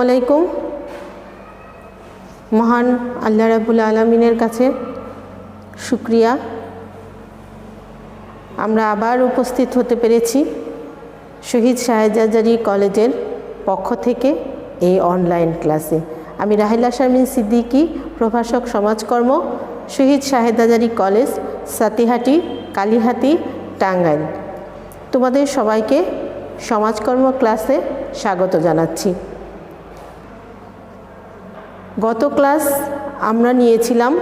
আলাইকুম। মহান আল্লাহ রাব্বুল আলামিনের কাছে শুকরিয়া, আমরা আবার উপস্থিত হতে পেরেছি শহীদ শাহজালাল কলেজের পক্ষ থেকে এই অনলাইন ক্লাসে। আমি রাহিলা শারমিন সিদ্দিকী, প্রভাষক সমাজকর্ম, শহীদ শাহজালাল কলেজ, সাতিহাটি, কালীহাতি, টাঙ্গাইল। তোমাদের সবাইকে সমাজকর্ম ক্লাসে স্বাগত জানাচ্ছি। গত ক্লাস আমরা নিয়েছিলাম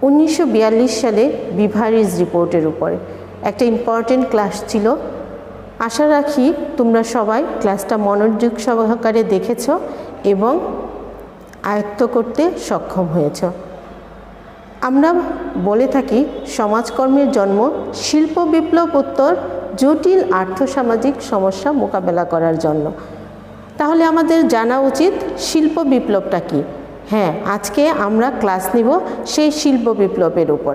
1942 সালে বিভারিজ রিপোর্টের উপরে। একটা ইম্পর্টেন্ট ক্লাস ছিল। আশা রাখি তোমরা সবাই ক্লাসটা মনোযোগ সহকারে দেখেছ এবং আয়ত্ত করতে সক্ষম হয়েছ। আমরা বলে থাকি সমাজকর্মের জন্ম শিল্প বিপ্লব উত্তর জটিল আর্থসামাজিক সমস্যা মোকাবেলা করার জন্য। তাহলে আমাদের জানা উচিত শিল্প বিপ্লবটা কী। হ্যাঁ, আজকে আমরা ক্লাস নিব সেই শিল্প বিপ্লবের উপর।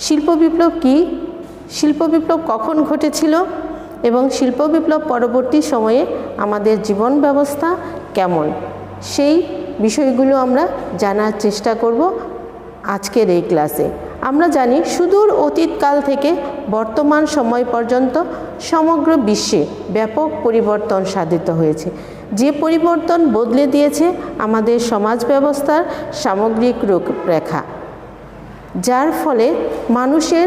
শিল্প বিপ্লব কী, শিল্প বিপ্লব কখন ঘটেছিল এবং শিল্প বিপ্লব পরবর্তী সময়ে আমাদের জীবন ব্যবস্থা কেমন, সেই বিষয়গুলো আমরা জানার চেষ্টা করব আজকের এই ক্লাসে। আমরা জানি সুদূর অতীতকাল থেকে বর্তমান সময় পর্যন্ত সমগ্র বিশ্বে ব্যাপক পরিবর্তন সাধিত হয়েছে, যে পরিবর্তন বদলে দিয়েছে আমাদের সমাজ ব্যবস্থার সামগ্রিক রূপরেখা, যার ফলে মানুষের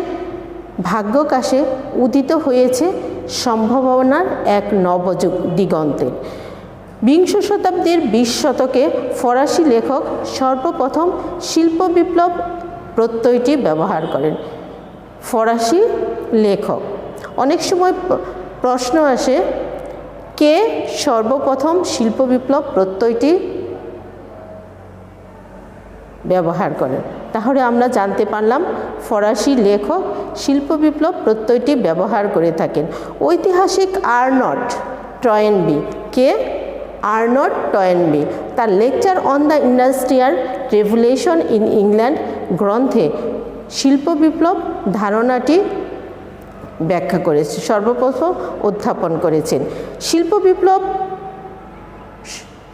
ভাগ্যকাশে উদিত হয়েছে সম্ভাবনার এক নবযুগ দিগন্তের। বিংশ শতাব্দীর 20 শতকে ফরাসি লেখক সর্বপ্রথম শিল্প বিপ্লব প্রত্যয়টি ব্যবহার করেন। ফরাসি লেখক, অনেক সময় প্রশ্ন আসে কে সর্বপ্রথম শিল্প বিপ্লব প্রত্যয়টি ব্যবহার করেন। তাহলে আমরা জানতে পারলাম ফরাসি লেখক শিল্প বিপ্লব প্রত্যয়টি ব্যবহার করে থাকেন। ঐতিহাসিক আর্নল্ড টয়েনবি, কে আর্নল্ড টয়েনবি, তার lecture on the industrial revolution in England গ্রন্থে শিল্প বিপ্লব ধারণাটি ব্যাখ্যা করেছে, সর্বপ্রথম উত্থাপন করেছেন। শিল্প বিপ্লব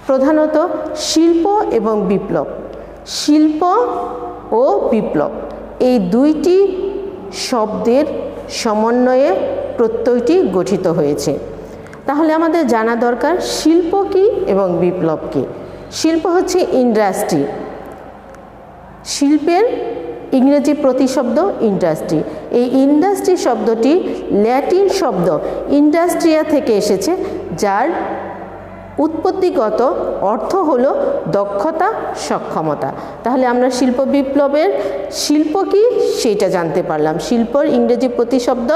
প্রধানত শিল্প এবং বিপ্লব, শিল্প ও বিপ্লব এই দুইটি শব্দের সমন্বয়ে প্রত্যয়টি গঠিত হয়েছে। তাহলে আমাদের জানা দরকার শিল্প কী এবং বিপ্লব কী। শিল্প হচ্ছে ইন্ডাস্ট্রি, শিল্পের ইংরেজি প্রতিশব্দ ইন্ডাস্ট্রি। এই ইন্ডাস্ট্রি শব্দটি ল্যাটিন শব্দ ইন্ডাস্ট্রিয়া থেকে এসেছে, যার উৎপত্তিগত অর্থ হলো দক্ষতা, সক্ষমতা। তাহলে আমরা শিল্প বিপ্লবের শিল্প কী সেটা জানতে পারলাম। শিল্পর ইংরেজি প্রতিশব্দ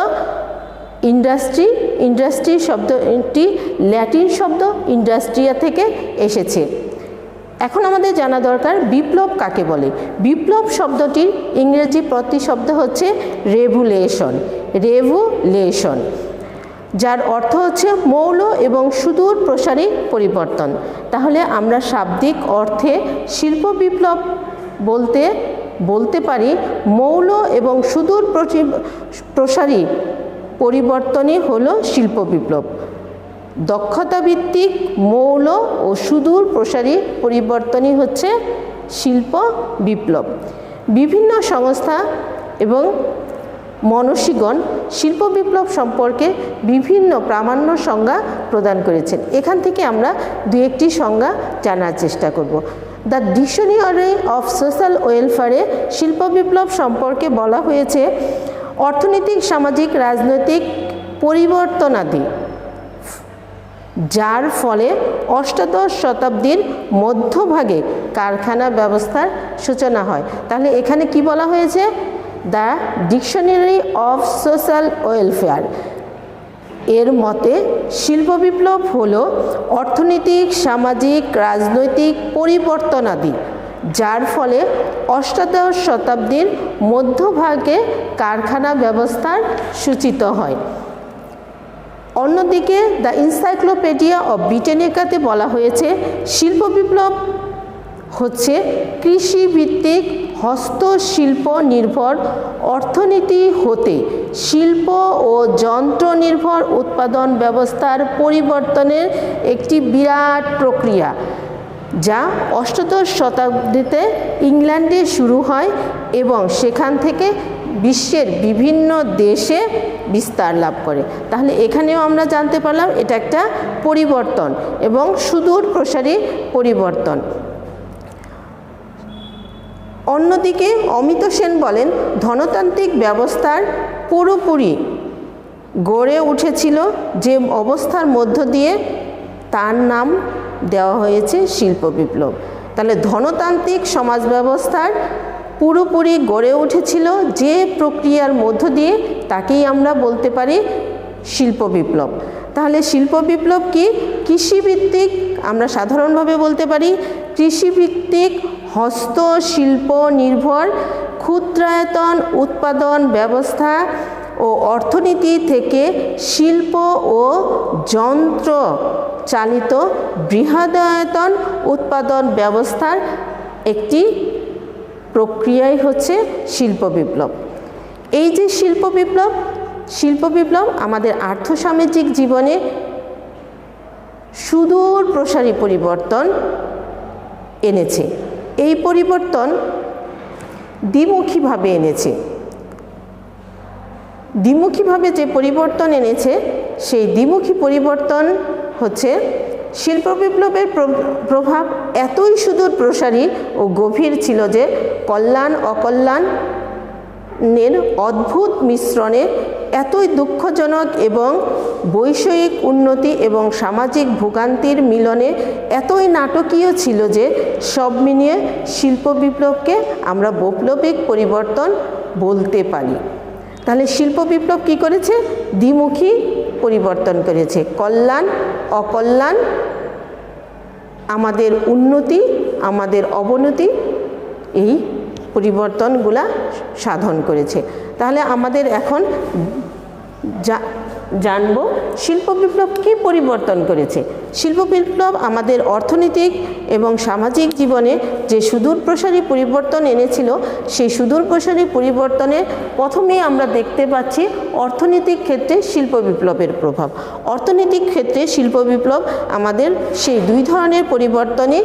ইন্ডাস্ট্রি, ইন্ডাস্ট্রি শব্দটি ল্যাটিন শব্দ ইন্ডাস্ট্রিয়া থেকে এসেছে। এখন আমাদের জানা দরকার বিপ্লব কাকে বলে। বিপ্লব শব্দটির ইংরেজি প্রতিশব্দ হচ্ছে রেভুলেশন, রেভুলেশন, যার অর্থ হচ্ছে মৌল এবং সুদূর প্রসারী পরিবর্তন। তাহলে আমরা শাব্দিক অর্থে শিল্প বিপ্লব বলতে পারি মৌল এবং সুদূর প্রসারী পরিবর্তনই হলো শিল্প বিপ্লব। দক্ষতাভিত্তিক মৌল ও সুদূর প্রসারী পরিবর্তনই হচ্ছে শিল্প বিপ্লব। বিভিন্ন সংস্থা এবং মনীষীগণ শিল্প বিপ্লব সম্পর্কে বিভিন্ন প্রামাণ্য সংজ্ঞা প্রদান করেছেন। এখান থেকে আমরা দু একটি সংজ্ঞা জানার চেষ্টা করব। দ্য ডিকশনারি অফ সোশ্যাল ওয়েলফেয়ারে শিল্প বিপ্লব সম্পর্কে বলা হয়েছে অর্থনৈতিক, সামাজিক, রাজনৈতিক পরিবর্তনাদি, যার ফলে অষ্টাদশ শতাব্দীর মধ্যভাগে কারখানা ব্যবস্থার সূচনা হয়। তাহলে এখানে কি বলা হয়েছে? The dictionary of social welfare এর মতে শিল্প বিপ্লব হলো অর্থনৈতিক, সামাজিক, রাজনৈতিক পরিবর্তনাদি, যার ফলে অষ্টাদশ শতাব্দীর মধ্যভাগে কারখানা ব্যবস্থার সূচিত হয়। অন্যদিকে দ্য এনসাইক্লোপিডিয়া অব ব্রিটানিকাতে বলা হয়েছে শিল্প বিপ্লব হচ্ছে কৃষিভিত্তিক হস্তশিল্প নির্ভর অর্থনীতি হতে শিল্প ও যন্ত্র নির্ভর উৎপাদন ব্যবস্থার পরিবর্তনের একটি বিরাট প্রক্রিয়া, যা অষ্টাদশ শতাব্দীতে ইংল্যান্ডে শুরু হয় এবং সেখান থেকে বিশ্বের বিভিন্ন দেশে বিস্তার লাভ করে। তাহলে এখানেও আমরা জানতে পারলাম এটা একটা পরিবর্তন এবং সুদূর প্রসারী পরিবর্তন। অন্যদিকে অমিত সেন বলেন, ধনতান্ত্রিক ব্যবস্থার পুরোপুরি গড়ে উঠেছিল যে অবস্থার মধ্য দিয়ে তার নাম দেওয়া হয়েছে শিল্প বিপ্লব। তাহলে ধনতান্ত্রিক সমাজ ব্যবস্থার পুরোপুরি গড়ে উঠেছিল যে প্রক্রিয়ার মধ্য দিয়ে তাকেই আমরা বলতে পারি শিল্প বিপ্লব। তাহলে শিল্প বিপ্লব কি? কৃষিভিত্তিক, আমরা সাধারণভাবে বলতে পারি কৃষিভিত্তিক হস্তশিল্প নির্ভর ক্ষুদ্রায়তন উৎপাদন ব্যবস্থা ও অর্থনীতি থেকে শিল্প ও যন্ত্র চালিত বৃহদায়তন উৎপাদন ব্যবস্থার একটি প্রক্রিয়াই হচ্ছে শিল্প বিপ্লব। এই যে শিল্প বিপ্লব আমাদের আর্থসামাজিক জীবনে সুদূর প্রসারী পরিবর্তন এনেছে। এই পরিবর্তন দ্বিমুখীভাবে এনেছে। দ্বিমুখীভাবে যে পরিবর্তন এনেছে সেই দ্বিমুখী পরিবর্তন হচ্ছে শিল্প বিপ্লবের প্রভাব এতই সুদূর প্রসারী ও গভীর ছিল যে কল্যাণ অকল্যাণের অদ্ভুত মিশ্রণে এতই দুঃখজনক এবং বৈষয়িক উন্নতি এবং সামাজিক ভোগান্তির মিলনে এতই নাটকীয় ছিল যে সব মিলিয়ে শিল্প বিপ্লবকে আমরা বৈপ্লবিক পরিবর্তন বলতে পারি। তাহলে শিল্প বিপ্লব কী করেছে? দ্বিমুখী পরিবর্তন করেছে। কল্যাণ অকল্যাণ, আমাদের উন্নতি আমাদের অবনতি, এই পরিবর্তনগুলা সাধন করেছে। তাহলে আমাদের এখন জানব শিল্প বিপ্লব কী পরিবর্তন করেছে। শিল্প বিপ্লব আমাদের অর্থনৈতিক এবং সামাজিক জীবনে যে সুদূর প্রসারী পরিবর্তন এনেছিল, সেই সুদূর প্রসারী পরিবর্তনের প্রথমেই আমরা দেখতে পাচ্ছি অর্থনৈতিক ক্ষেত্রে শিল্প বিপ্লবের প্রভাব। অর্থনৈতিক ক্ষেত্রে শিল্প বিপ্লব আমাদের সেই দুই ধরনের পরিবর্তনই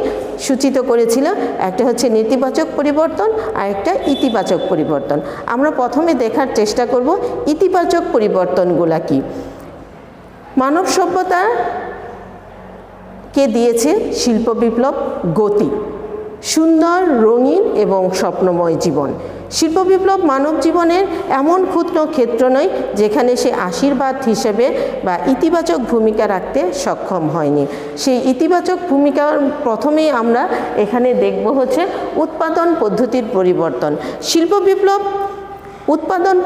সূচিত করেছিল। একটা হচ্ছে নেতিবাচক পরিবর্তন আর একটা ইতিবাচক পরিবর্তন। আমরা প্রথমে দেখার চেষ্টা করব ইতিবাচক পরিবর্তনগুলা কি। মানব সভ্যতাকে দিয়েছে শিল্প বিপ্লব গতি, সুন্দর রঙিন এবং স্বপ্নময় জীবন। শিল্প বিপ্লব মানব জীবনের এমন ক্ষুদ্র ক্ষেত্র নয় যেখানে সে আশীর্বাদ হিসেবে বা ইতিবাচক ভূমিকা রাখতে সক্ষম হয়নি। সেই ইতিবাচক ভূমিকার প্রথমেই আমরা এখানে দেখব হচ্ছে উৎপাদন পদ্ধতির পরিবর্তন। শিল্প বিপ্লব উৎপাদন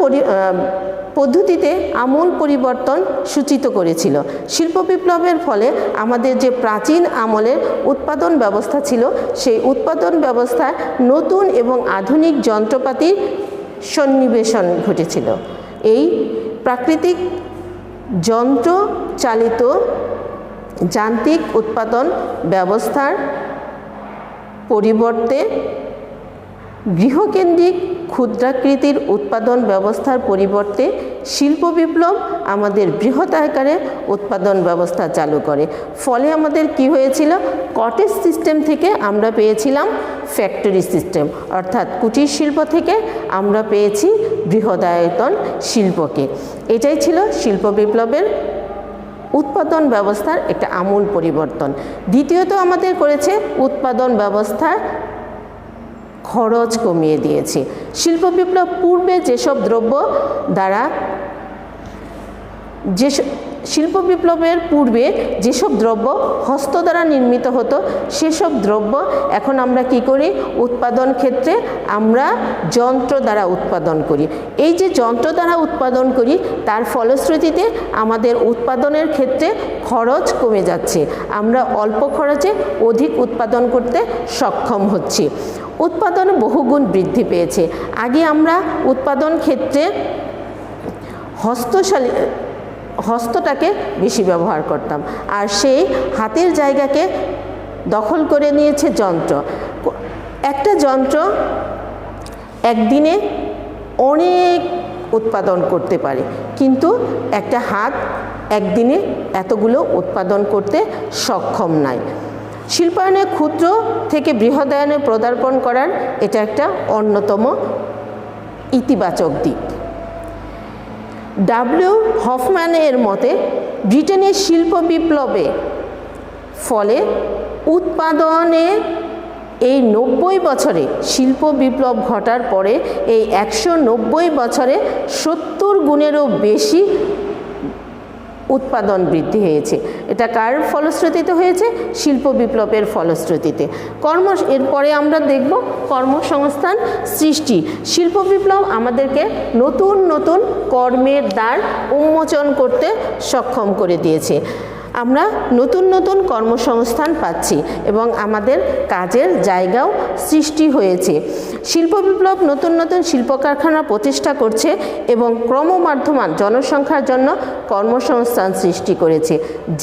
পদ্ধতিতে আমূল পরিবর্তন সূচিত করেছিল। শিল্প বিপ্লবের ফলে আমাদের যে প্রাচীন আমলের উৎপাদন ব্যবস্থা ছিল, সেই উৎপাদন ব্যবস্থায় নতুন এবং আধুনিক যন্ত্রপাতির সন্নিবেশন ঘটেছিল। এই প্রাকৃতিক যন্ত্র চালিত যান্ত্রিক উৎপাদন ব্যবস্থার পরিবর্তে গৃহকেন্দ্রিক ক্ষুদ্রাকৃতির উৎপাদন ব্যবস্থার পরিবর্তে শিল্প বিপ্লব আমাদের বৃহৎ আকারে উৎপাদন ব্যবস্থা চালু করে। ফলে আমাদের কি হয়েছিল? কটেজ সিস্টেম থেকে আমরা পেয়েছিলাম ফ্যাক্টরি সিস্টেম, অর্থাৎ কুটির শিল্প থেকে আমরা পেয়েছি বৃহদায়তন শিল্পকে। এটাই ছিল শিল্প বিপ্লবের উৎপাদন ব্যবস্থার একটা আমূল পরিবর্তন। দ্বিতীয়ত আমাদের করেছে উৎপাদন ব্যবস্থার খরচ কমিয়ে দিয়েছে। শিল্প বিপ্লব পূর্বে যেসব দ্রব্য দ্বারা শিল্প বিপ্লবের পূর্বে যেসব দ্রব্য হস্ত দ্বারা নির্মিত হতো, সেসব দ্রব্য এখন আমরা কি করি? উৎপাদন ক্ষেত্রে আমরা যন্ত্র দ্বারা উৎপাদন করি। এই যে যন্ত্র দ্বারা উৎপাদন করি, তার ফলশ্রুতিতে আমাদের উৎপাদনের ক্ষেত্রে খরচ কমে যাচ্ছে। আমরা অল্প খরচে অধিক উৎপাদন করতে সক্ষম হচ্ছি। উৎপাদন বহুগুণ বৃদ্ধি পেয়েছে। আগে আমরা উৎপাদন ক্ষেত্রে হস্তটাকে বেশি ব্যবহার করতাম, আর সেই হাতের জায়গাকে দখল করে নিয়েছে যন্ত্র। একটা যন্ত্র একদিনে উৎপাদন করতে পারে, কিন্তু একটা হাত একদিনে এতগুলো উৎপাদন করতে সক্ষম নয়। শিল্পায়নে ক্ষুদ্র থেকে বৃহদায়নে পদার্পণ করার এটা একটা অন্যতম ইতিবাচক দিক। ডাব্লিউ হফম্যানের মতে ব্রিটেনের শিল্প বিপ্লবে ফলে উৎপাদনে এই 90 বছরে শিল্প বিপ্লব ঘটার পরে এই 190 বছরে 70 গুণেরও বেশি উৎপাদন বৃদ্ধি হয়েছে। এটা কার ফলশ্রুতিতে হয়েছে? শিল্প বিপ্লবের ফলশ্রুতিতে। এরপরে আমরা দেখব কর্মসংস্থান সৃষ্টি। শিল্প বিপ্লব আমাদেরকে নতুন নতুন কর্মের দ্বার উন্মোচন করতে সক্ষম করে দিয়েছে। আমরা নতুন নতুন কর্মসংস্থান পাচ্ছি এবং আমাদের কাজের জায়গাও সৃষ্টি হয়েছে। শিল্প বিপ্লব নতুন নতুন শিল্প কারখানা প্রতিষ্ঠা করছে এবং ক্রমবর্ধমান জনসংখ্যার জন্য কর্মসংস্থান সৃষ্টি করেছে,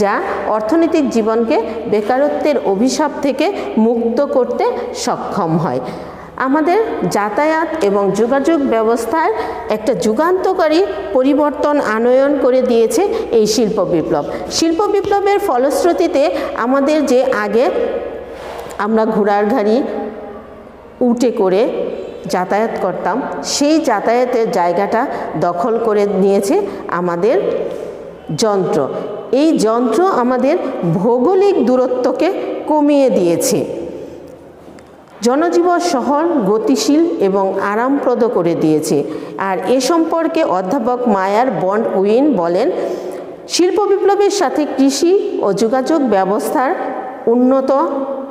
যা অর্থনৈতিক জীবনকে বেকারত্বের অভিশাপ থেকে মুক্ত করতে সক্ষম হয়। আমাদের যাতায়াত এবং যোগাযোগ ব্যবস্থায় একটা যুগান্তকারী পরিবর্তন আনয়ন করে দিয়েছে এই শিল্প বিপ্লব। শিল্প বিপ্লবের ফলশ্রুতিতে আমাদের যে আগে আমরা ঘোড়ার গাড়ি উটে করে যাতায়াত করতাম, সেই যাতায়াতের জায়গাটা দখল করে নিয়েছে আমাদের যন্ত্র। এই যন্ত্র আমাদের ভৌগোলিক দূরত্বকে কমিয়ে দিয়েছে, জনজীবন সহজ, গতিশীল এবং আরামপ্রদ করে দিয়েছে। আর এ সম্পর্কে অধ্যাপক মায়ার বন্ড উইন বলেন, শিল্প বিপ্লবের সাথে কৃষি ও যোগাযোগ ব্যবস্থার উন্নত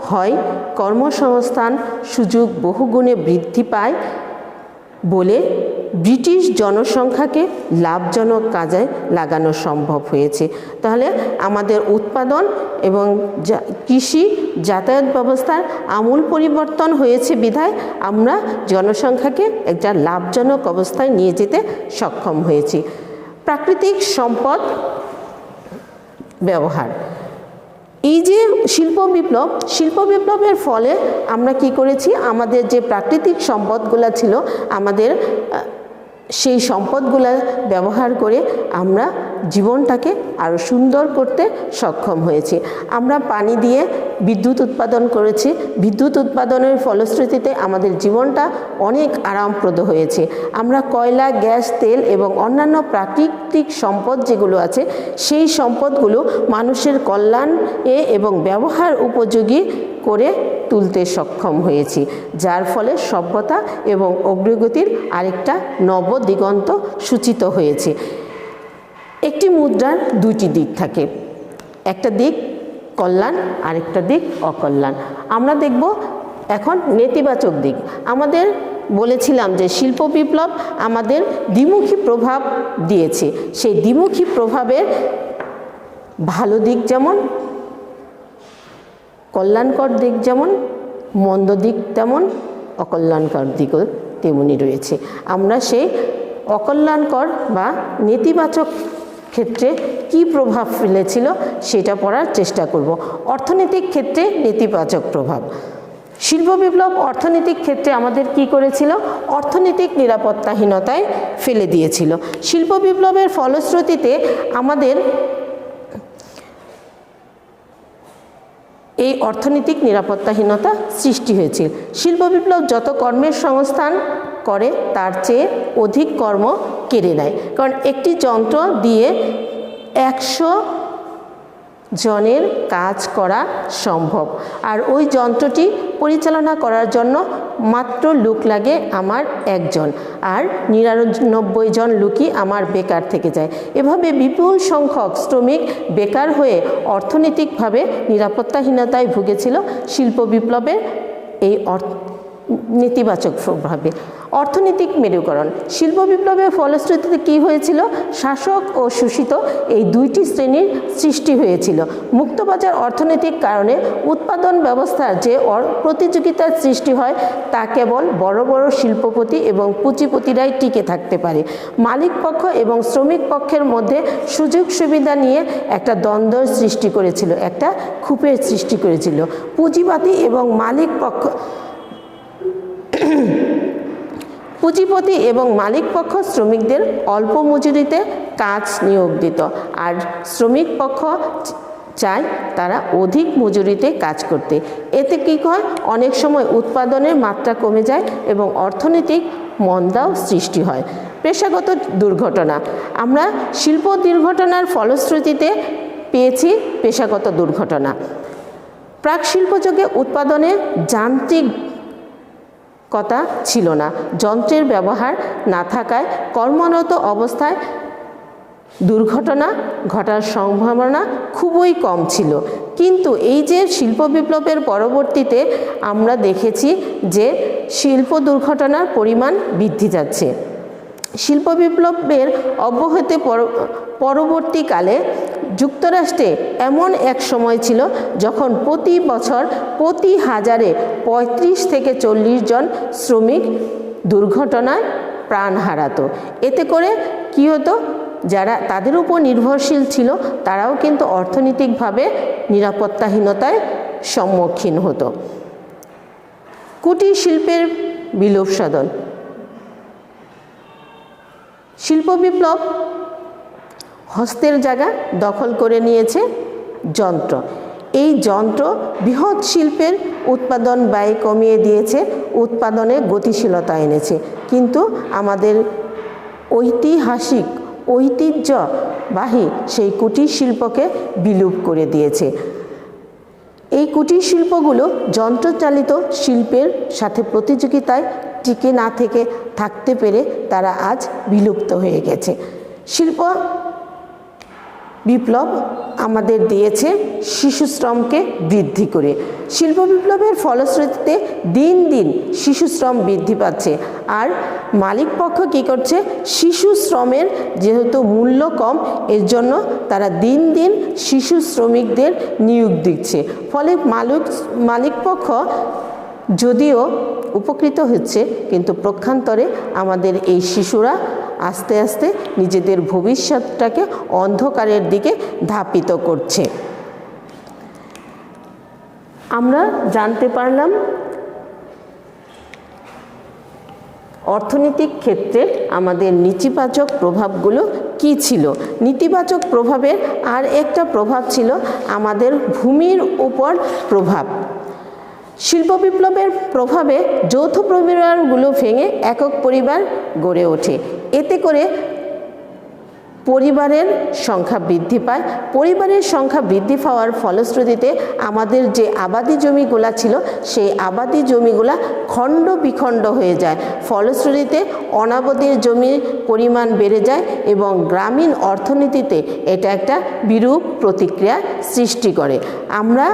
হয়, কর্মসংস্থান সুযোগ বহুগুণে বৃদ্ধি পায় বলে ব্রিটিশ জনসংখ্যাকে লাভজনক কাজে লাগানো সম্ভব হয়েছে। তাহলে আমাদের উৎপাদন এবং কৃষি যাতায়াত ব্যবস্থার আমূল পরিবর্তন হয়েছে বিধায় আমরা জনসংখ্যাকে একটা লাভজনক অবস্থায় নিয়ে যেতে সক্ষম হয়েছি। প্রাকৃতিক সম্পদ ব্যবহার। এই যে শিল্প বিপ্লবের ফলে আমরা কি করেছি, আমাদের যে প্রাকৃতিক সম্পদগুলো ছিল আমাদের সেই সম্পদগুলো ব্যবহার করে আমরা জীবনটাকে আরও সুন্দর করতে সক্ষম হয়েছি। আমরা পানি দিয়ে বিদ্যুৎ উৎপাদন করেছি, বিদ্যুৎ উৎপাদনের ফলশ্রুতিতে আমাদের জীবনটা অনেক আরামপ্রদ হয়েছে। আমরা কয়লা, গ্যাস, তেল এবং অন্যান্য প্রাকৃতিক সম্পদ যেগুলো আছে সেই সম্পদগুলো মানুষের কল্যাণে এবং ব্যবহার উপযোগী করে তুলতে সক্ষম হয়েছি, যার ফলে সভ্যতা এবং অগ্রগতির আরেকটা নব দিগন্ত সূচিত হয়েছে। একটি মুদ্রার দুইটি দিক থাকে, একটা দিক কল্যাণ, আরেকটা দিক অকল্যাণ। আমরা দেখব এখন নেতিবাচক দিক। আমাদের বলেছিলাম যে শিল্প বিপ্লব আমাদের দ্বিমুখী প্রভাব দিয়েছে। সেই দ্বিমুখী প্রভাবের ভালো দিক যেমন, কল্যাণকর দিক যেমন, মন্দ দিক তেমন, অকল্যাণকর দিকও তেমনি রয়েছে। আমরা সেই অকল্যাণকর বা নেতিবাচক ক্ষেত্রে কি প্রভাব ফেলেছিল সেটা পড়ার চেষ্টা করব। অর্থনৈতিক ক্ষেত্রে নেতিবাচক প্রভাব। শিল্প বিপ্লব অর্থনৈতিক ক্ষেত্রে আমাদের কি করেছিল? অর্থনৈতিক নিরাপত্তাহীনতায় ফেলে দিয়েছিল। শিল্প বিপ্লবের ফলশ্রুতিতে আমাদের এই অর্থনৈতিক নিরাপত্তাহীনতা সৃষ্টি হয়েছিল। শিল্প বিপ্লব যত কর্মের সংস্থান করে তার চেয়ে অধিক কর্ম কেড়ে নেয়, কারণ একটি যন্ত্র দিয়ে 100 জনের কাজ করা সম্ভব, আর ওই যন্ত্রটি পরিচালনা করার জন্য মাত্র লোক লাগে আমার একজন, আর 99 জন লোকই আমার বেকার থেকে যায়। এভাবে বিপুল সংখ্যক শ্রমিক বেকার হয়ে অর্থনৈতিকভাবে নিরাপত্তাহীনতায় ভুগেছিল শিল্প বিপ্লবের এই নেতিবাচক প্রভাবে। অর্থনৈতিক মেরুকরণ। শিল্প বিপ্লবের ফলশ্রুতিতে কী হয়েছিল? শাসক ও শোষিত এই দুইটি শ্রেণীর সৃষ্টি হয়েছিল। মুক্তবাজার অর্থনৈতিক কারণে উৎপাদন ব্যবস্থার যে প্রতিযোগিতার সৃষ্টি হয় তা কেবল বড় বড় শিল্পপতি এবং পুঁজিপতিরাই টিকে থাকতে পারে। মালিক পক্ষ এবং শ্রমিক পক্ষের মধ্যে সুযোগ সুবিধা নিয়ে একটা দ্বন্দ্বের সৃষ্টি করেছিল, একটা খুপের সৃষ্টি করেছিল। পুঁজিবাদী এবং মালিক পক্ষ পুঁজিপতি এবং মালিক পক্ষ শ্রমিকদের অল্প মজুরিতে কাজ নিয়োগ দিত, আর শ্রমিক পক্ষ চায় তারা অধিক মজুরিতে কাজ করতে। এতে কী হয়, অনেক সময় উৎপাদনের মাত্রা কমে যায় এবং অর্থনৈতিক মন্দাও সৃষ্টি হয়। পেশাগত দুর্ঘটনা, আমরা শিল্প দুর্ঘটনার ফলশ্রুতিতে পেয়েছি পেশাগত দুর্ঘটনা। প্রাক শিল্পযুগে উৎপাদনে যান্ত্রিকতা ছিল না, যন্ত্রের ব্যবহার না থাকায় কর্মরত অবস্থায় দুর্ঘটনা ঘটার সম্ভাবনা খুবই কম ছিল। কিন্তু এই যে শিল্প বিপ্লবের পরবর্তীতে আমরা দেখেছি যে শিল্প দুর্ঘটনার পরিমাণ বৃদ্ধি যাচ্ছে। শিল্প বিপ্লবের অব্যাহতি পরবর্তীকালে যুক্তরাষ্ট্রে এমন এক সময় ছিল যখন প্রতি বছর প্রতি হাজারে 35 থেকে 40 জন শ্রমিক দুর্ঘটনায় প্রাণ হারাতো। এতে করে কী হতো, যারা তাদের উপর নির্ভরশীল ছিল তারাও কিন্তু অর্থনৈতিকভাবে নিরাপত্তাহীনতায় সম্মুখীন হতো। কুটির শিল্পের বিলোপ সাধন। শিল্প বিপ্লব হস্তের জায়গা দখল করে নিয়েছে যন্ত্র। এই যন্ত্র বৃহৎ শিল্পের উৎপাদন ব্যয় কমিয়ে দিয়েছে, উৎপাদনে গতিশীলতা এনেছে, কিন্তু আমাদের ঐতিহ্যবাহী সেই কুটির শিল্পকে বিলুপ করে দিয়েছে। এই কুটির শিল্পগুলো যন্ত্রচালিত শিল্পের সাথে প্রতিযোগিতায় টিকে না থেকে থাকতে পেরে তারা আজ বিলুপ্ত হয়ে গেছে। শিল্প বিপ্লব আমাদের দিয়েছে শিশুশ্রমকে বৃদ্ধি করে। শিল্প বিপ্লবের ফলশ্রুতিতে দিন দিন শিশুশ্রম বৃদ্ধি পাচ্ছে, আর মালিক পক্ষ কী করছে, শিশু শ্রমের যেহেতু মূল্য কম, এর জন্য তারা দিন দিন শিশু শ্রমিকদের নিয়োগ দিচ্ছে। ফলে মালিক পক্ষ যদিও উপকৃত হচ্ছে, কিন্তু পক্ষান্তরে আমাদের এই শিশুরা আস্তে আস্তে নিজেদের ভবিষ্যৎটাকে অন্ধকারের দিকে ধাপিত করছে। আমরা জানতে পারলাম অর্থনৈতিক ক্ষেত্রে আমাদের নেতিবাচক প্রভাবগুলো কী ছিল। নেতিবাচক প্রভাবের আর একটা প্রভাব ছিল আমাদের ভূমির উপর প্রভাব। শিল্প বিপ্লবের প্রভাবে যৌথ পরিবারগুলো ভেঙে একক পরিবার গড়ে ওঠে। এতে করে পরিবারের সংখ্যা বৃদ্ধি পায়। পরিবারের সংখ্যা বৃদ্ধি পাওয়ার ফলশ্রুতিতে আমাদের যে আবাদি জমিগুলা ছিল সেই আবাদি জমিগুলা খণ্ড বিখণ্ড হয়ে যায়। ফলশ্রুতিতে অনাবাদি জমির পরিমাণ বেড়ে যায় এবং গ্রামীণ অর্থনীতিতে এটা একটা বিরূপ প্রতিক্রিয়া সৃষ্টি করে। আমরা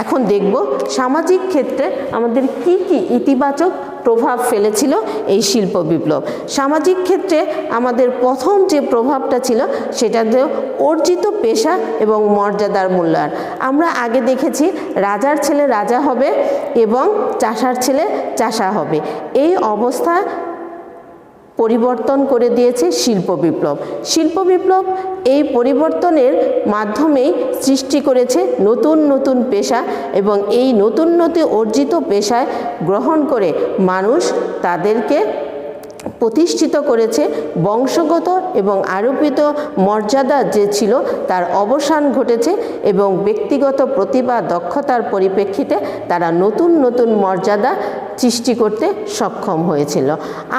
এখন দেখব সামাজিক ক্ষেত্রে আমাদের কি কি ইতিবাচক প্রভাব ফেলেছিল এই শিল্প বিপ্লব। সামাজিক ক্ষেত্রে আমাদের প্রথম যে প্রভাবটা ছিল সেটা হলো অর্জিত পেশা এবং মর্যাদার মূল্যায়ন। আমরা আগে দেখেছি রাজার ছেলে রাজা হবে এবং চাষার ছেলে চাষা হবে। এই অবস্থা পরিবর্তন করে দিয়েছে শিল্প বিপ্লব। শিল্প বিপ্লব এই পরিবর্তনের মাধ্যমেই সৃষ্টি করেছে নতুন নতুন পেশা এবং এই নতুন নতুন অর্জিত পেশায় গ্রহণ করে মানুষ তাদেরকে প্রতিষ্ঠিত করেছে। বংশগত এবং আরোপিত মর্যাদা যে ছিল তার অবসান ঘটেছে এবং ব্যক্তিগত প্রতিভা দক্ষতার পরিপ্রেক্ষিতে তারা নতুন নতুন মর্যাদা সৃষ্টি করতে সক্ষম হয়েছিল।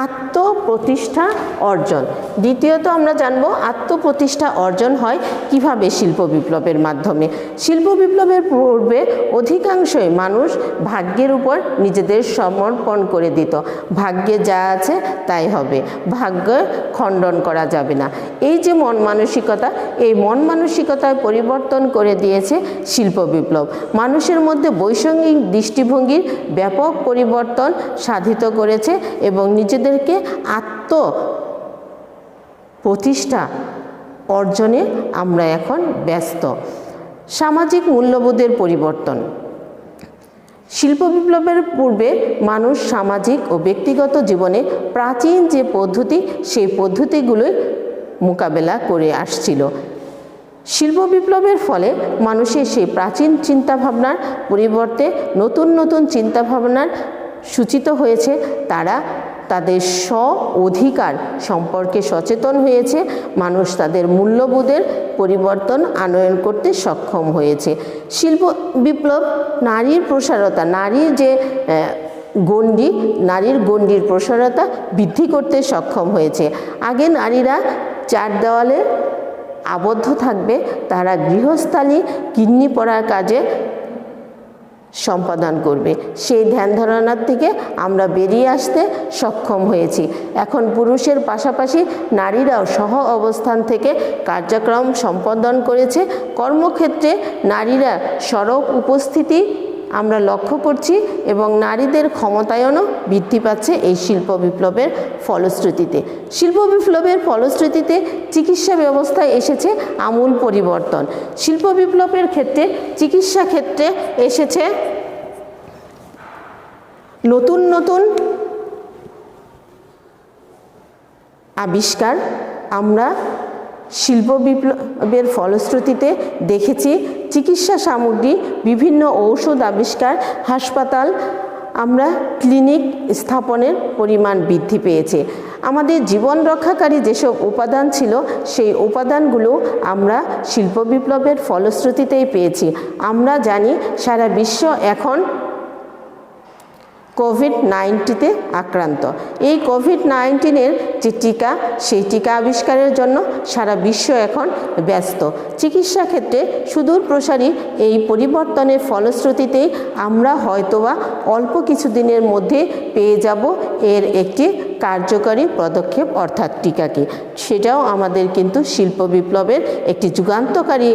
আত্মপ্রতিষ্ঠা অর্জন। দ্বিতীয়ত আমরা জানব আত্মপ্রতিষ্ঠা অর্জন হয় কিভাবে শিল্প বিপ্লবের মাধ্যমে। শিল্প বিপ্লবের পূর্বে অধিকাংশই মানুষ ভাগ্যের উপর নিজেদের সমর্পণ করে দিত। ভাগ্যে যা আছে তাই হবে, ভাগ্য খণ্ডন করা যাবে না। এই যে মন মানসিকতা, এই মন মানসিকতায় পরিবর্তন করে দিয়েছে শিল্প বিপ্লব। মানুষের মধ্যে বৈষয়িক দৃষ্টিভঙ্গির ব্যাপক পরিবর্তন সাধিত করেছে এবং নিজেদেরকে আত্মপ্রতিষ্ঠা অর্জনে আমরা এখন ব্যস্ত। সামাজিক মূল্যবোধের পরিবর্তন। শিল্প বিপ্লবের পূর্বে মানুষ সামাজিক ও ব্যক্তিগত জীবনে প্রাচীন যে পদ্ধতি সেই পদ্ধতিগুলোই মোকাবেলা করে আসছিল। শিল্প বিপ্লবের ফলে মানুষের সেই প্রাচীন চিন্তাভাবনার পরিবর্তে নতুন নতুন চিন্তাভাবনার সূচিত হয়েছে। তারা তাদের স্ব অধিকার সম্পর্কে সচেতন হয়েছে, মানুষ তাদের মূল্যবোধের পরিবর্তন আনয়ন করতে সক্ষম হয়েছে। শিল্প বিপ্লব নারীর প্রসারতা, নারীর যে গণ্ডি, নারীর গণ্ডির প্রসারতা বৃদ্ধি করতে সক্ষম হয়েছে। আগে নারীরা চার দেওয়ালে আবদ্ধ থাকবে, তারা গৃহস্থালী গিন্নি পড়ার কাজে সম্পাদন করবে। সেই ধ্যান ধারণার থেকে আমরা বেরিয়ে আসতে সক্ষম হয়েছি। এখন পুরুষের পাশাপাশি নারীরাও সহ অবস্থান থেকে কার্যক্রম সম্পাদন করেছে। কর্মক্ষেত্রে নারীরা সরব উপস্থিতি আমরা লক্ষ্য করছি এবং নারীদের ক্ষমতায়নও বৃদ্ধি পাচ্ছে এই শিল্প বিপ্লবের ফলশ্রুতিতে। শিল্প বিপ্লবের ফলশ্রুতিতে চিকিৎসা ব্যবস্থায় এসেছে আমূল পরিবর্তন। শিল্প বিপ্লবের ক্ষেত্রে চিকিৎসা ক্ষেত্রে এসেছে নতুন নতুন আবিষ্কার। আমরা শিল্প বিপ্লবের ফলশ্রুতিতে দেখেছি চিকিৎসা সামগ্রী, বিভিন্ন ঔষধ আবিষ্কার, হাসপাতাল, আমরা ক্লিনিক স্থাপনের পরিমাণ বৃদ্ধি পেয়েছে। আমাদের জীবন রক্ষাকারী যেসব উপাদান ছিল সেই উপাদানগুলো আমরা শিল্প বিপ্লবের ফলশ্রুতিতেই পেয়েছি। আমরা জানি সারা বিশ্ব এখন কোভিড-19 আক্রান্ত। এই কোভিড-19 যে টিকা, সেই টিকা আবিষ্কারের জন্য সারা বিশ্ব এখন ব্যস্ত। চিকিৎসা ক্ষেত্রে সুদূর প্রসারী এই পরিবর্তনের ফলশ্রুতিতেই আমরা হয়তোবা অল্প কিছুদিনের মধ্যে পেয়ে যাব এর একটি কার্যকরী পদক্ষেপ, অর্থাৎ টিকাকে। সেটাও আমাদের কিন্তু শিল্প বিপ্লবের একটি যুগান্তকারী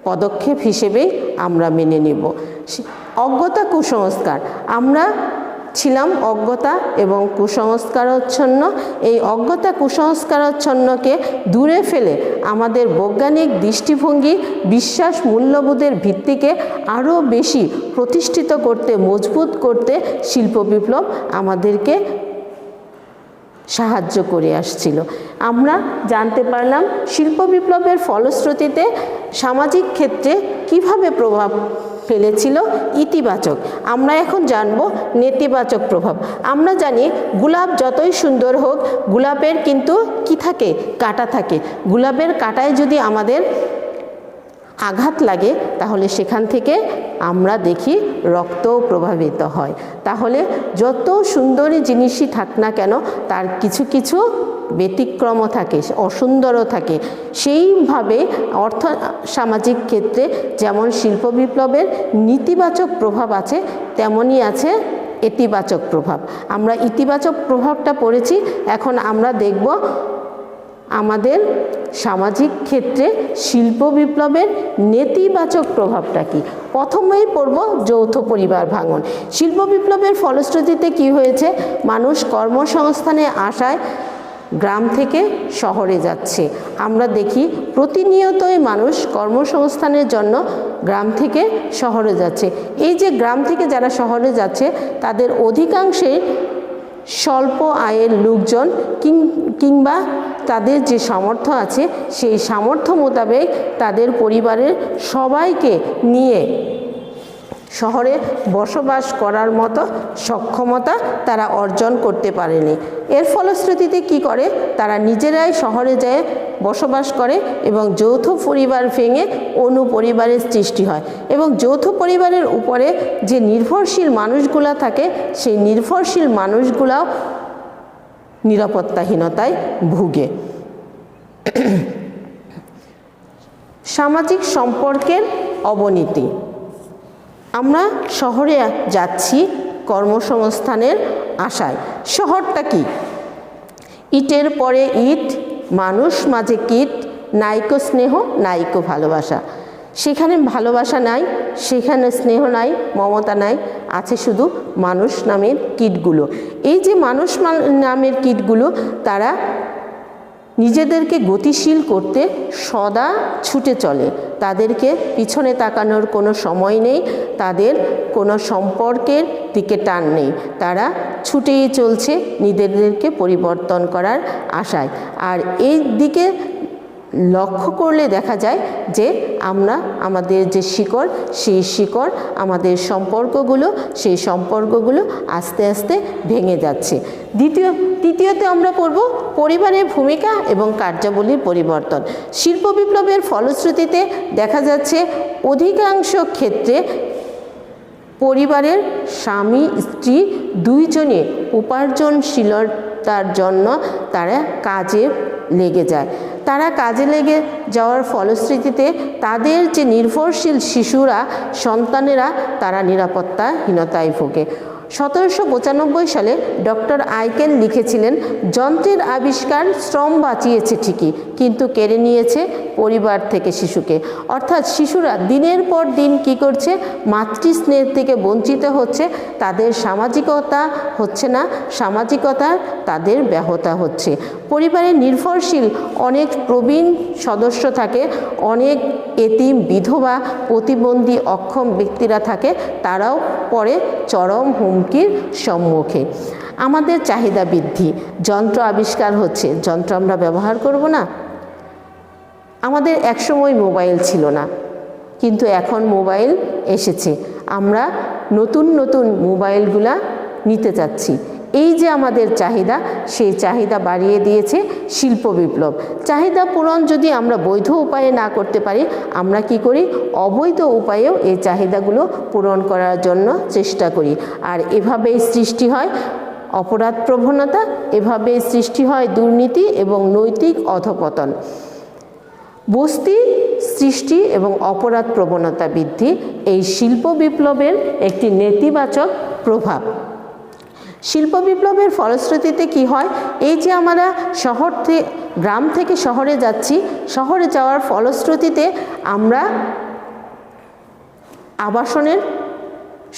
পদক্ষেপ হিসেবেই আমরা মেনে নেব। অজ্ঞতা কুসংস্কার, আমরা ছিলাম অজ্ঞতা এবং কুসংস্কারাচ্ছন্ন। এই অজ্ঞতা কুসংস্কারাচ্ছন্নকে দূরে ফেলে আমাদের বৈজ্ঞানিক দৃষ্টিভঙ্গি, বিশ্বাস, মূল্যবোধের ভিত্তিকে আরও বেশি প্রতিষ্ঠিত করতে, মজবুত করতে শিল্প বিপ্লব আমাদেরকে সাহায্য করে আসছিল। আমরা জানতে পারলাম শিল্প বিপ্লবের ফলশ্রুতিতে সামাজিক ক্ষেত্রে কিভাবে প্রভাব ফেলেছিল ইতিবাচক। আমরা এখন জানব নেতিবাচক প্রভাব। আমরা জানি গোলাপ যতই সুন্দর হোক, গোলাপের কিন্তু কি থাকে, কাঁটা থাকে। গোলাপের কাঁটায় যদি আমাদের আঘাত লাগে তাহলে সেখান থেকে আমরা দেখি রক্তও প্রভাবিত হয়। তাহলে যত সুন্দরী জিনিসই থাক না কেন তার কিছু কিছু ব্যতিক্রমও থাকে, অসুন্দরও থাকে। সেইভাবে সামাজিক ক্ষেত্রে যেমন শিল্প বিপ্লবের নেতিবাচক প্রভাব আছে, তেমনই আছে ইতিবাচক প্রভাব। আমরা ইতিবাচক প্রভাবটা পড়েছি, এখন আমরা দেখব আমাদের সামাজিক ক্ষেত্রে শিল্প বিপ্লবের নেতিবাচক প্রভাবটা কি। প্রথমেই পড়ব যৌথ পরিবার ভাঙন। শিল্প বিপ্লবের ফলশ্রুতিতে কি হয়েছে, মানুষ কর্মসংস্থানে আশায় গ্রাম থেকে শহরে যাচ্ছে। আমরা দেখি প্রতিনিয়তই মানুষ কর্মসংস্থানের জন্য গ্রাম থেকে শহরে যাচ্ছে। এই যে গ্রাম থেকে যারা শহরে যাচ্ছে তাদের অধিকাংশই স্বল্প আয়ের লোকজন, কিংবা তাদের যে সামর্থ্য আছে সেই সামর্থ্য মোতাবেক তাদের পরিবারের সবাইকে নিয়ে শহরে বসবাস করার মতো সক্ষমতা তারা অর্জন করতে পারেনি। এর ফলশ্রুতিতে কি করে, তারা নিজেরাই শহরে যেয়ে বসবাস করে এবং যৌথ পরিবার ভেঙে অনুপরিবারের সৃষ্টি হয় এবং যৌথ পরিবারের উপরে যে নির্ভরশীল মানুষগুলো থাকে সেই নির্ভরশীল মানুষগুলাও নিরাপত্তাহীনতায় ভুগে। সামাজিক সম্পর্কের অবনতি। আমরা শহরে যাচ্ছি কর্মসংস্থানের আশায়। শহরটা কি? ইটের পরে ইট, মানুষ মাঝে কীট, নাইকো স্নেহ, নাইকো ভালোবাসা। সেখানে ভালোবাসা নাই, সেখানে স্নেহ নাই, মমতা নাই, আছে শুধু মানুষ নামের কীটগুলো। এই যে মানুষ নামের কীটগুলো তারা নিজেদেরকে গতিশীল করতে সদা ছুটে চলে। তাদেরকে পিছনে তাকানোর কোনো সময় নেই, তাদের কোনো সম্পর্কের দিকে টান নেই। তারা ছুটেই চলছে নিজেদেরকে পরিবর্তন করার আশায়। আর এই দিকে লক্ষ্য করলে দেখা যায় যে আমরা আমাদের যে শিকড়, সেই শিকড়, আমাদের সম্পর্কগুলো, সেই সম্পর্কগুলো আস্তে আস্তে ভেঙে যাচ্ছে। তৃতীয়তে আমরা পড়ব পরিবারের ভূমিকা এবং কার্যাবলীর পরিবর্তন। শিল্প বিপ্লবের ফলশ্রুতিতে দেখা যাচ্ছে অধিকাংশ ক্ষেত্রে পরিবারের স্বামী স্ত্রী দুইজনে উপার্জনশীলতার জন্য তারা কাজে লেগে যায়। তারা কাজে লেগে যাওয়ার ফলশ্রুতিতে তাদের যে নির্ভরশীল শিশুরা, সন্তানেরা, তারা নিরাপত্তাহীনতায় ভোগে। 1795 সালে ডক্টর আইকেন লিখেছিলেন, যন্ত্রের আবিষ্কার শ্রম বাঁচিয়েছে ঠিকই, কিন্তু কেড়ে নিয়েছে পরিবার থেকে শিশুকে। অর্থাৎ শিশুরা দিনের পর দিন কি করছে, মাতৃস্নেহ থেকে বঞ্চিত হচ্ছে, তাদের সামাজিকতা হচ্ছে না, সামাজিকতা তাদের ব্যাহত হচ্ছে। পরিবারে নির্ভরশীল অনেক প্রবীণ সদস্য থাকে, অনেক এতিম, বিধবা, প্রতিবন্ধী, অক্ষম ব্যক্তিরা থাকে, তারাও পরে চরম হুমকির সম্মুখে। আমাদের চাহিদা বৃদ্ধি, যন্ত্র আবিষ্কার হচ্ছে, যন্ত্র আমরা ব্যবহার করব না? আমাদের একসময় মোবাইল ছিল না, কিন্তু এখন মোবাইল এসেছে, আমরা নতুন নতুন মোবাইলগুলা নিতে চাচ্ছি। এই যে আমাদের চাহিদা, সেই চাহিদা বাড়িয়ে দিয়েছে শিল্প বিপ্লব। চাহিদা পূরণ যদি আমরা বৈধ উপায়ে না করতে পারি, আমরা কি করি, অবৈধ উপায়েও এই চাহিদাগুলো পূরণ করার জন্য চেষ্টা করি। আর এভাবেই সৃষ্টি হয় অপরাধ প্রবণতা, এভাবেই সৃষ্টি হয় দুর্নীতি এবং নৈতিক অধঃপতন। বস্তি সৃষ্টি এবং অপরাধ প্রবণতা বৃদ্ধি এই শিল্প বিপ্লবের একটি নেতিবাচক প্রভাব। শিল্প বিপ্লবের ফলশ্রুতিতে কি হয়, এই যে আমরা গ্রাম থেকে শহরে যাচ্ছি, শহরে যাওয়ার ফলশ্রুতিতে আমরা আবাসনের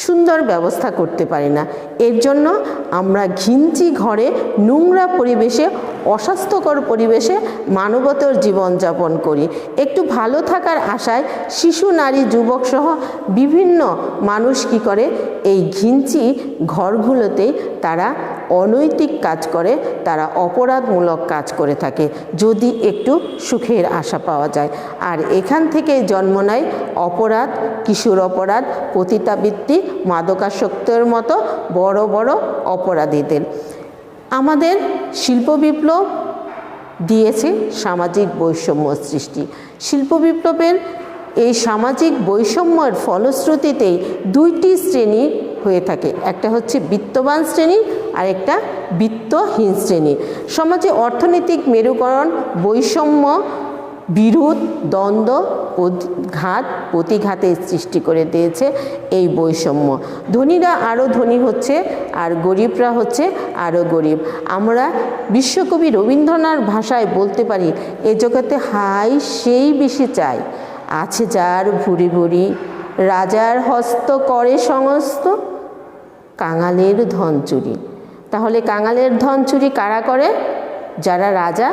সুন্দর ব্যবস্থা করতে পারি না। এর জন্য আমরা ঘিঞ্চি ঘরে, নোংরা পরিবেশে, অস্বাস্থ্যকর পরিবেশে মানবতর জীবনযাপন করি। একটু ভালো থাকার আশায় শিশু, নারী, যুবক সহ বিভিন্ন মানুষ কি করে, এই ঘিঞ্চি ঘরগুলোতেই তারা অনৈতিক কাজ করে, তারা অপরাধমূলক কাজ করে থাকে, যদি একটু সুখের আশা পাওয়া যায়। আর এখান থেকেই জন্ম নেয় অপরাধ, কিশোর অপরাধ, পতিতাবৃত্তি, মাদকাসক্তের মতো বড় বড় অপরাধীদের। আমাদের শিল্প বিপ্লব দিয়েছে সামাজিক বৈষম্য সৃষ্টি। শিল্প বিপ্লবের এই সামাজিক বৈষম্যের ফলশ্রুতিতেই দুইটি শ্রেণী হয়ে থাকে, একটা হচ্ছে বিত্তবান শ্রেণী আর একটা বিত্তহীন শ্রেণী। সমাজে অর্থনৈতিক মেরুকরণ, বৈষম্য, বিরোধ, দ্বন্দ্ব, প্রতিঘাতের সৃষ্টি করে দিয়েছে এই বৈষম্য। ধনীরা আরও ধনী হচ্ছে আর গরিবরা হচ্ছে আরও গরিব। আমরা বিশ্বকবি রবীন্দ্রনাথ ভাষায় বলতে পারি, এ জগতে হাই সেই বেশি চাই, আছে যার ভুরি ভুরি, রাজার হস্ত করে সমস্ত, কাঙালের ধন চুরি। তাহলে কাঙালের ধন চুরি কারা করে? যারা রাজা,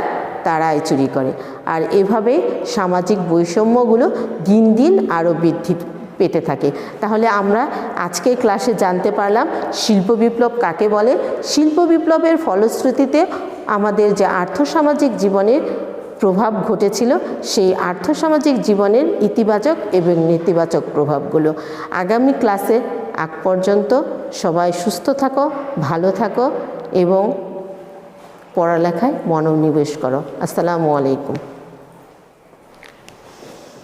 তারাই চুরি করে। আর এভাবে সামাজিক বৈষম্যগুলো দিন দিন আরও বৃদ্ধি পেতে থাকে। তাহলে আমরা আজকের ক্লাসে জানতে পারলাম শিল্প বিপ্লব কাকে বলে। শিল্প বিপ্লবের ফলশ্রুতিতে আমাদের যে আর্থসামাজিক জীবনের প্রভাব ঘটেছিল, সেই আর্থসামাজিক জীবনের ইতিবাচক এবং নেতিবাচক প্রভাবগুলো। আগামী ক্লাসে আগ পর্যন্ত সবাই সুস্থ থাকো, ভালো থাকো এবং পড়ালেখায় মনোনিবেশ করো। আসসালামু আলাইকুম।